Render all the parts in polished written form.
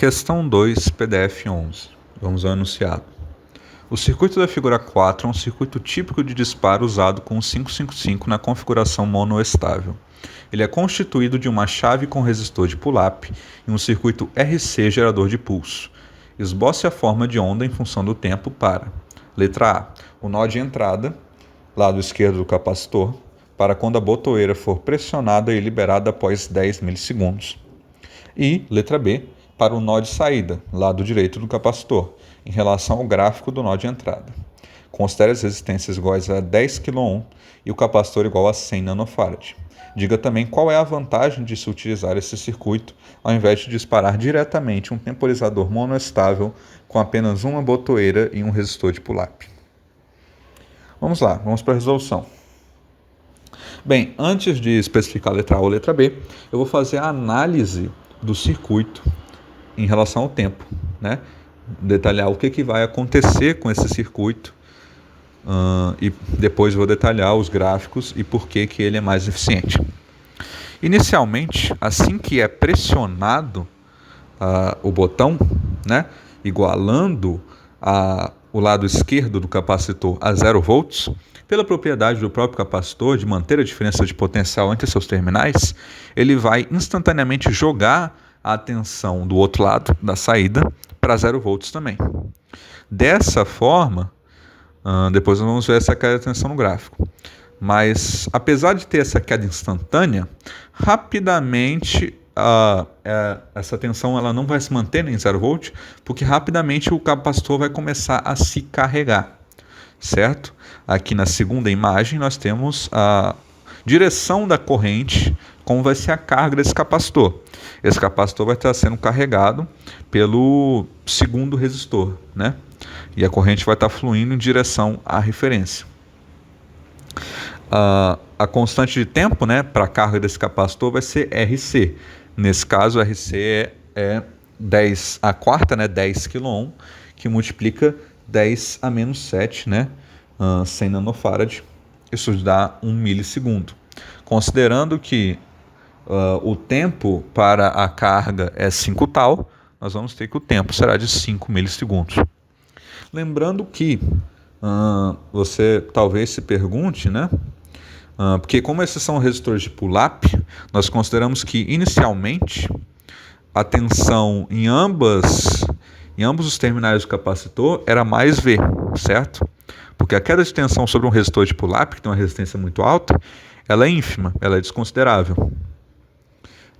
Questão 2, PDF 11. Vamos ao enunciado. O circuito da figura 4 é um circuito típico de disparo usado com o 555 na configuração monoestável. Ele é constituído de uma chave com resistor de pull-up e um circuito RC gerador de pulso. Esboce a forma de onda em função do tempo para: letra A, o nó de entrada, lado esquerdo do capacitor, para quando a botoeira for pressionada e liberada após 10 milissegundos. E, letra B, para o nó de saída, lado direito do capacitor, em relação ao gráfico do nó de entrada. Considere as resistências iguais a 10 kΩ e o capacitor igual a 100 nanofarad. Diga também qual é a vantagem de se utilizar esse circuito ao invés de disparar diretamente um temporizador monoestável com apenas uma botoeira e um resistor de pull-up. Vamos lá, vamos para a resolução. Bem, antes de especificar a letra A ou a letra B, eu vou fazer a análise do circuito em relação ao tempo, né? Detalhar o que vai acontecer com esse circuito e depois vou detalhar os gráficos e por que ele é mais eficiente. Inicialmente, assim que é pressionado o botão, né, igualando o lado esquerdo do capacitor a 0 volts, pela propriedade do próprio capacitor de manter a diferença de potencial entre seus terminais, ele vai instantaneamente jogar a tensão do outro lado da saída para 0 volts também. Dessa forma, depois nós vamos ver essa queda de tensão no gráfico. Mas, apesar de ter essa queda instantânea, rapidamente essa tensão ela não vai se manter em 0 volt, porque rapidamente o capacitor vai começar a se carregar, certo? Aqui na segunda imagem nós temos a direção da corrente, como vai ser a carga desse capacitor. Esse capacitor vai estar sendo carregado pelo segundo resistor, né? E a corrente vai estar fluindo em direção à referência. A constante de tempo, né, para a carga desse capacitor vai ser RC. Nesse caso, RC é 10 a quarta, né, 10 kΩ, que multiplica 10 a menos 7, né, 100 nanofarad. Isso dá 1 milissegundo. Considerando que o tempo para a carga é 5 tal, nós vamos ter que o tempo será de 5 milissegundos. Lembrando que você talvez se pergunte, né? Porque como esses são resistores de pull-up, nós consideramos que inicialmente a tensão em ambos os terminais do capacitor era mais V, certo? Porque a queda de tensão sobre um resistor de pull-up, que tem uma resistência muito alta, ela é ínfima, ela é desconsiderável.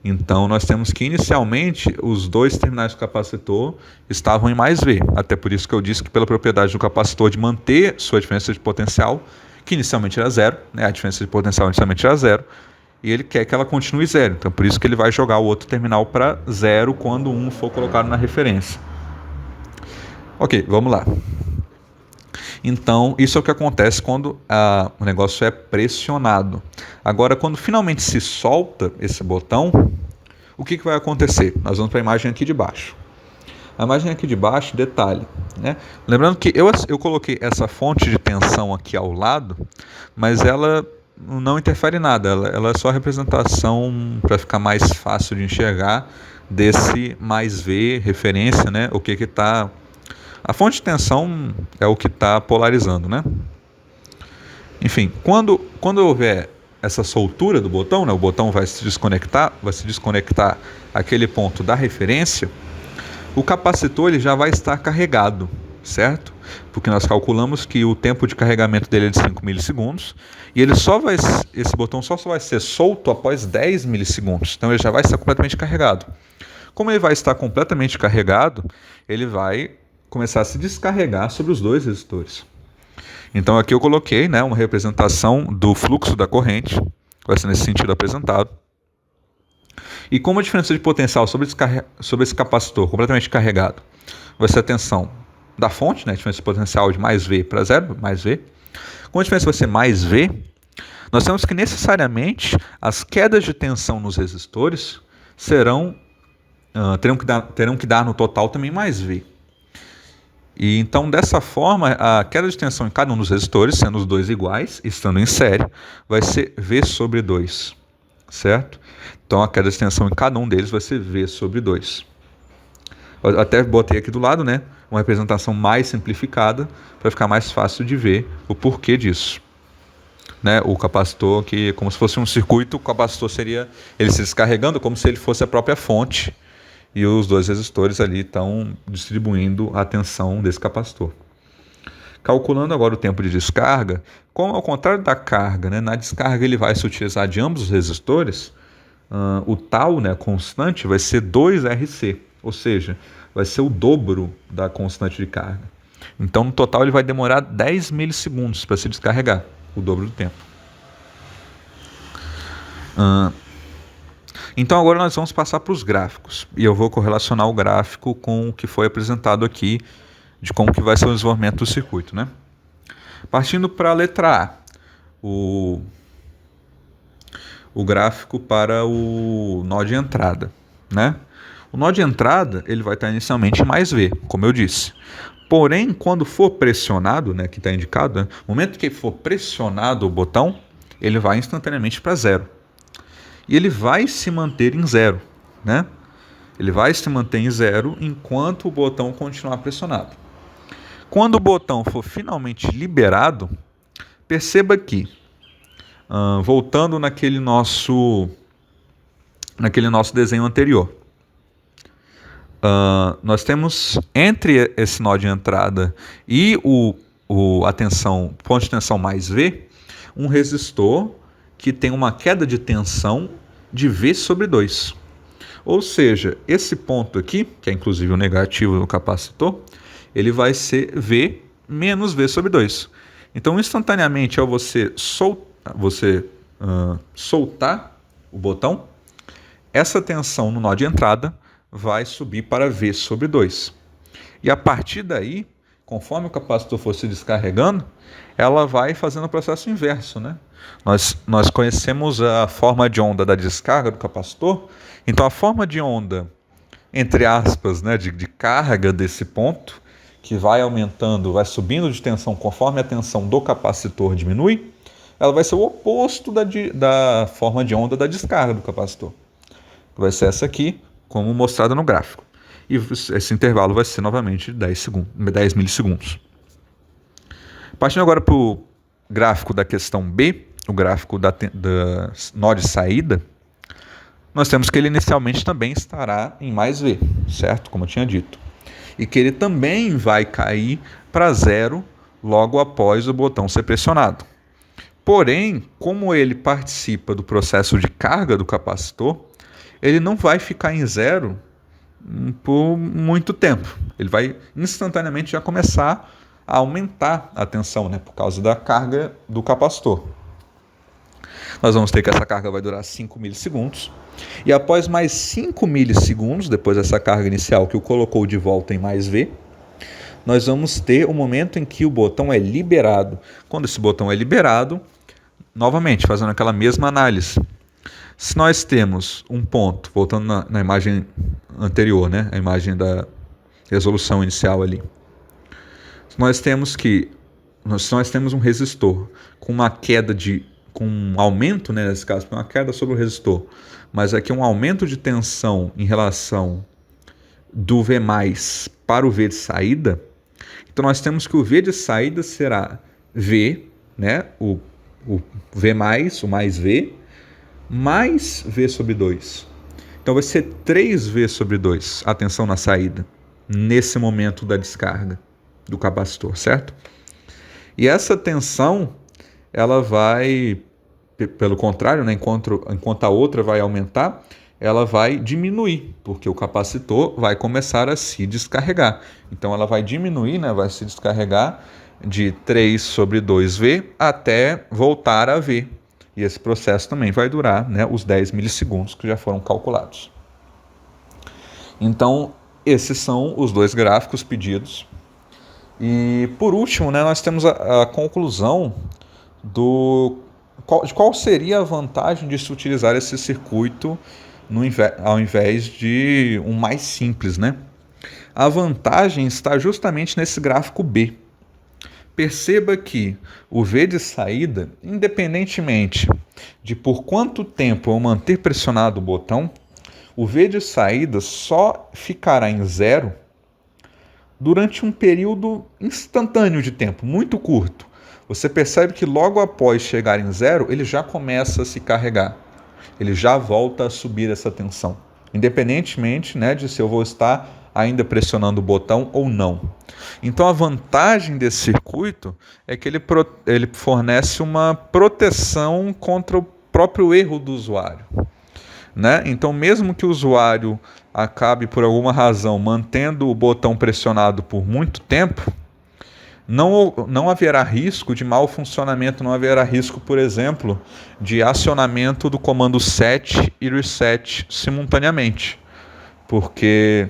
Então, nós temos que, inicialmente, os dois terminais do capacitor estavam em mais V. Até por isso que eu disse que, pela propriedade do capacitor de manter sua diferença de potencial, que inicialmente era 0, né? A diferença de potencial inicialmente era 0, e ele quer que ela continue 0. Então, por isso que ele vai jogar o outro terminal para 0 quando um for colocado na referência. Ok, vamos lá. Então, isso é o que acontece quando o negócio é pressionado. Agora, quando finalmente se solta esse botão, o que vai acontecer? Nós vamos para a imagem aqui de baixo. A imagem aqui de baixo, detalhe, né? Lembrando que eu coloquei essa fonte de tensão aqui ao lado, mas ela não interfere em nada. Ela é só a representação para ficar mais fácil de enxergar desse mais V, referência, né? O que está... A fonte de tensão é o que está polarizando, né? Enfim, quando houver essa soltura do botão, né, o botão vai se desconectar aquele ponto da referência, o capacitor ele já vai estar carregado, certo? Porque nós calculamos que o tempo de carregamento dele é de 5 milissegundos e esse botão só vai ser solto após 10 milissegundos. Então ele já vai estar completamente carregado. Como ele vai estar completamente carregado, ele vai começar a se descarregar sobre os dois resistores. Então aqui eu coloquei, né, uma representação do fluxo da corrente, vai ser nesse sentido apresentado. E como a diferença de potencial sobre esse capacitor completamente carregado vai ser a tensão da fonte, né, a diferença de potencial de mais V para 0, mais V. Como a diferença vai ser mais V, nós temos que necessariamente as quedas de tensão nos resistores terão que dar no total também mais V. E então, dessa forma, a queda de tensão em cada um dos resistores, sendo os dois iguais, estando em série, vai ser V sobre 2, certo? Então, a queda de tensão em cada um deles vai ser V sobre 2. Eu até botei aqui do lado, né, uma representação mais simplificada para ficar mais fácil de ver o porquê disso. Né, o capacitor, que como se fosse um circuito, o capacitor seria ele se descarregando como se ele fosse a própria fonte e os dois resistores ali estão distribuindo a tensão desse capacitor. Calculando agora o tempo de descarga, como ao contrário da carga, né, na descarga ele vai se utilizar de ambos os resistores, o tal, né, constante, vai ser 2RC, ou seja, vai ser o dobro da constante de carga. Então, no total, ele vai demorar 10 milissegundos para se descarregar, o dobro do tempo. Então, agora nós vamos passar para os gráficos. E eu vou correlacionar o gráfico com o que foi apresentado aqui, de como que vai ser o desenvolvimento do circuito, né? Partindo para a letra A, o gráfico para o nó de entrada, né? O nó de entrada ele vai estar inicialmente em mais V, como eu disse. Porém, quando for pressionado, né, que está indicado, né, no momento que for pressionado o botão, ele vai instantaneamente para zero. E ele vai se manter em zero, né? Ele vai se manter em zero enquanto o botão continuar pressionado. Quando o botão for finalmente liberado, perceba que, voltando naquele nosso desenho anterior, nós temos entre esse nó de entrada e a tensão, ponto de tensão mais V, um resistor que tem uma queda de tensão de V sobre 2. Ou seja, esse ponto aqui, que é inclusive o negativo do capacitor, ele vai ser V menos V sobre 2. Então, instantaneamente, ao você soltar o botão, essa tensão no nó de entrada vai subir para V sobre 2. E a partir daí, conforme o capacitor for se descarregando, ela vai fazendo o processo inverso, né? Nós conhecemos a forma de onda da descarga do capacitor, então a forma de onda, entre aspas, né, de carga desse ponto, que vai aumentando, vai subindo de tensão conforme a tensão do capacitor diminui, ela vai ser o oposto da forma de onda da descarga do capacitor. Vai ser essa aqui, como mostrado no gráfico. E esse intervalo vai ser novamente 10 milissegundos. Partindo agora para o gráfico da questão B, o gráfico da nó de saída, nós temos que ele inicialmente também estará em mais V, certo? Como eu tinha dito. E que ele também vai cair para zero logo após o botão ser pressionado. Porém, como ele participa do processo de carga do capacitor, ele não vai ficar em zero por muito tempo. Ele vai instantaneamente já começar a aumentar a tensão, né, por causa da carga do capacitor. Nós vamos ter que essa carga vai durar 5 milissegundos. E após mais 5 milissegundos, depois dessa carga inicial que o colocou de volta em mais V, nós vamos ter o momento em que o botão é liberado. Quando esse botão é liberado, novamente, fazendo aquela mesma análise. Se nós temos um ponto, voltando na imagem anterior, né, a imagem da resolução inicial ali. Se nós temos um resistor com uma queda com um aumento, né, nesse caso, uma queda sobre o resistor, mas aqui um aumento de tensão em relação do V+, para o V de saída, então nós temos que o V de saída será V, né, o V+, o mais V, mais V sobre 2. Então vai ser 3V sobre 2 a tensão na saída, nesse momento da descarga do capacitor, certo? E essa tensão, ela vai, pelo contrário, né, enquanto a outra vai aumentar, ela vai diminuir, porque o capacitor vai começar a se descarregar. Então ela vai diminuir, né, vai se descarregar de 3 sobre 2V até voltar a V. E esse processo também vai durar, né, os 10 milissegundos que já foram calculados. Então, esses são os dois gráficos pedidos. E, por último, né, nós temos a conclusão de qual seria a vantagem de se utilizar esse circuito ao invés de um mais simples, né? A vantagem está justamente nesse gráfico B. Perceba que o V de saída, independentemente de por quanto tempo eu manter pressionado o botão O V de saída só ficará em 0 durante um período instantâneo de tempo, muito curto. Você percebe que logo após chegar em 0, ele já começa a se carregar. Ele já volta a subir essa tensão, independentemente, né, de se eu vou estar ainda pressionando o botão ou não. Então a vantagem desse circuito é que ele fornece uma proteção contra o próprio erro do usuário, né? Então mesmo que o usuário acabe por alguma razão mantendo o botão pressionado por muito tempo, não haverá risco de mau funcionamento, não haverá risco, por exemplo, de acionamento do comando set e reset simultaneamente, porque,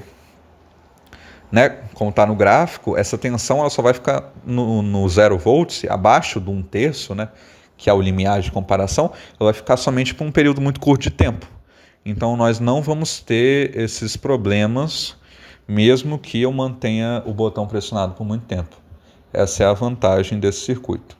né, como está no gráfico, essa tensão ela só vai ficar no 0 volts, abaixo de 1/3, né, que é o limiar de comparação, ela vai ficar somente por um período muito curto de tempo. Então nós não vamos ter esses problemas, mesmo que eu mantenha o botão pressionado por muito tempo. Essa é a vantagem desse circuito.